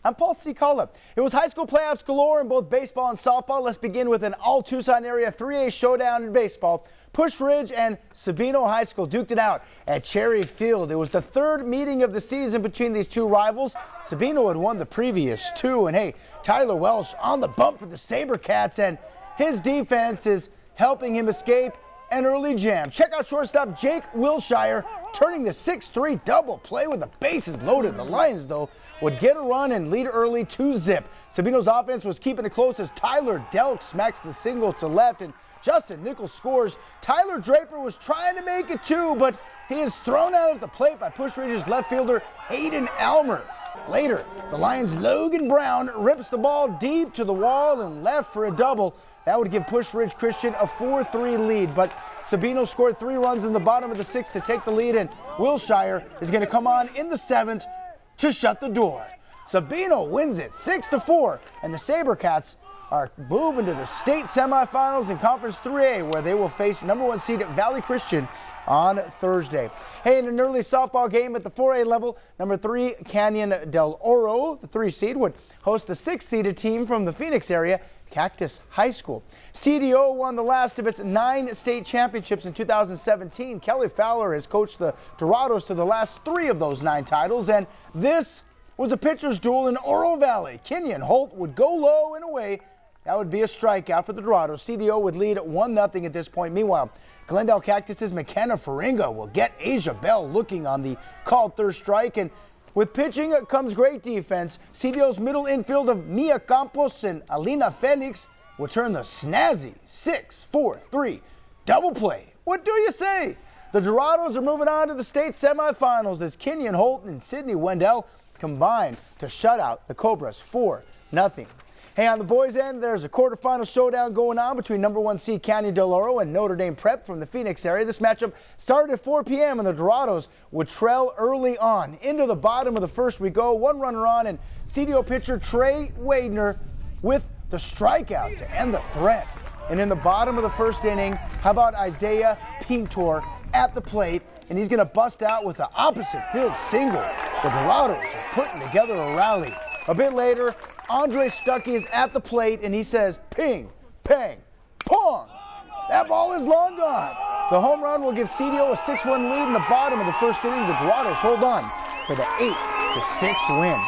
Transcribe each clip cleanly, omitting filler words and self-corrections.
I'm Paul C. Culla. It was high school playoffs galore in both baseball and softball. Let's begin with an all-Tucson area 3A showdown in baseball. Pusch Ridge and SABINO High School duked it out at Cherry Field. It was the third meeting of the season between these two rivals. SABINO had won the previous two. And hey, Tyler Welsh on the bump for the SaberCats, and his defense is helping him escape an early jam. Check out shortstop Jake Wilshire turning the 6-3 double play with the bases loaded. The Lions, though, would get a run and lead early 2-0. SABINO's offense was keeping it close as Tyler Delk smacks the single to left and Justin Nichols scores. Tyler Draper was trying to make it too, but he is thrown out at the plate by Pusch Ridge's left fielder Hayden Elmer. Later, the Lions' Logan Brown rips the ball deep to the wall and left for a double. That would give Pusch Ridge Christian a 4-3 lead, but SABINO scored 3 runs in the bottom of the 6th to take the lead, and Wilshire is going to come on in the 7th to shut the door. SABINO wins it 6-4, and the SaberCats are moving to the state semifinals in Conference 3A, where they will face number 1 seed Valley Christian on Thursday. Hey, in an early softball game at the 4A level, number 3 Canyon del Oro, the 3 seed, would host the 6th-seeded team from the Phoenix area, Cactus High School. CDO won the last of its 9 state championships in 2017. Kelly Fowler has coached the Dorados to the last 3 of those 9 titles, and this was a pitcher's duel in Oro Valley. Kenyon Holt would go low and away. That would be a strikeout for the Dorados. CDO would lead 1-0 at this point. Meanwhile, Glendale Cactus's McKenna Faringa will get Asia Bell looking on the called third strike, and with pitching comes great defense. CDO's middle infield of Mia Campos and Alina Felix will turn the snazzy 6-4-3 double play. What do you say? The Dorados are moving on to the state semifinals as Kenyon Holt and Sydney Wendell combine to shut out the Cobras 4-0. Hey, on the boys' end, there's a quarterfinal showdown going on between number 1 seed Canyon del Oro and Notre Dame Prep from the Phoenix area. This matchup started at 4 p.m. and the Dorados would trail early on. Into the bottom of the first we go, 1 runner on, and CDO pitcher Trey Wadner with the strikeout to end the threat. And in the bottom of the first inning, how about Isaiah Pintor at the plate, and he's going to bust out with the opposite field single. The Dorados are putting together a rally. A bit later, Andre Stuckey is at the plate, and he says, ping, pang, pong. That ball is long gone. The home run will give CDO a 6-1 lead in the bottom of the first inning. The Dorados hold on for the 8-6 win.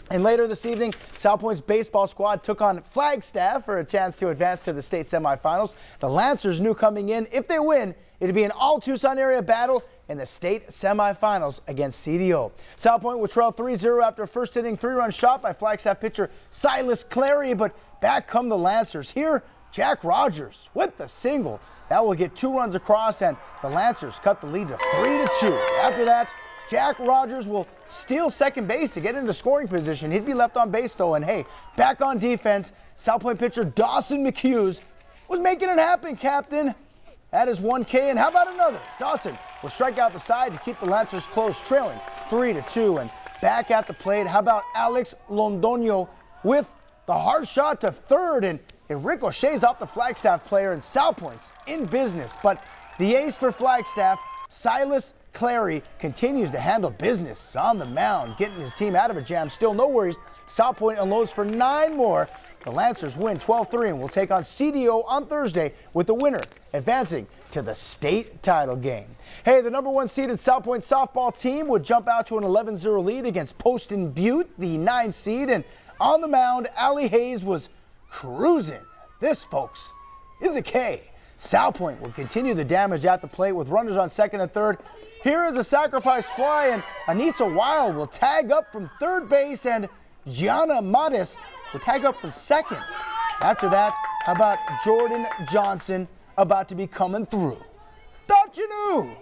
And later this evening, SALPOINTE's baseball squad took on Flagstaff for a chance to advance to the state semifinals. The Lancers knew coming in, if they win, it'd be an all-Tucson area battle in the state semifinals against CDO. SALPOINTE would trail 3-0 after a first inning 3-run shot by Flagstaff pitcher Silas Clary, but back come the Lancers. Here, Jack Rogers with the single. That will get 2 runs across, and the Lancers cut the lead to 3-2. After that, Jack Rogers will steal second base to get into scoring position. He'd be left on base, though, and hey, back on defense, SALPOINTE pitcher Dawson McHughes was making it happen, Captain. That is 1K, and how about another? Dawson will strike out the side to keep the Lancers close, trailing 3-2. And back at the plate, how about Alex Londoño with the hard shot to third, and it ricochets off the Flagstaff player, and SALPOINTE's in business. But the ace for Flagstaff, Silas Clary, continues to handle business on the mound, getting his team out of a jam. Still no worries. SALPOINTE unloads for 9 more. The Lancers win 12-3 and will take on CDO on Thursday, with the winner advancing to the state title game. Hey, the number 1 seeded SALPOINTE softball team would jump out to an 11-0 lead against Poston Butte, the 9 seed, and on the mound, Allie Hayes was cruising. This, folks, is a K. SALPOINTE will continue the damage at the plate with runners on second and third. Here is a sacrifice fly, and Anissa Weil will tag up from third base, and Gianna Mattis will tag up from second. After that, how about Jordan Johnson about to be coming through? Thought you knew.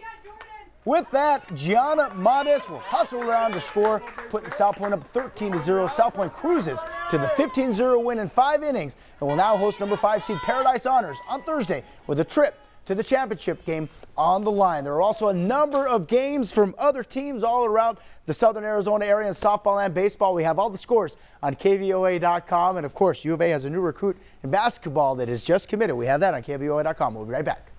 With that, Gianna Mattis will hustle around to score, putting SALPOINTE up 13-0. SALPOINTE cruises to the 15-0 win in 5 innings and will now host number 5 seed Paradise Honors on Thursday with a trip to the championship game on the line. There are also a number of games from other teams all around the southern Arizona area in softball and baseball. We have all the scores on KVOA.com. And, of course, U of A has a new recruit in basketball that is just committed. We have that on KVOA.com. We'll be right back.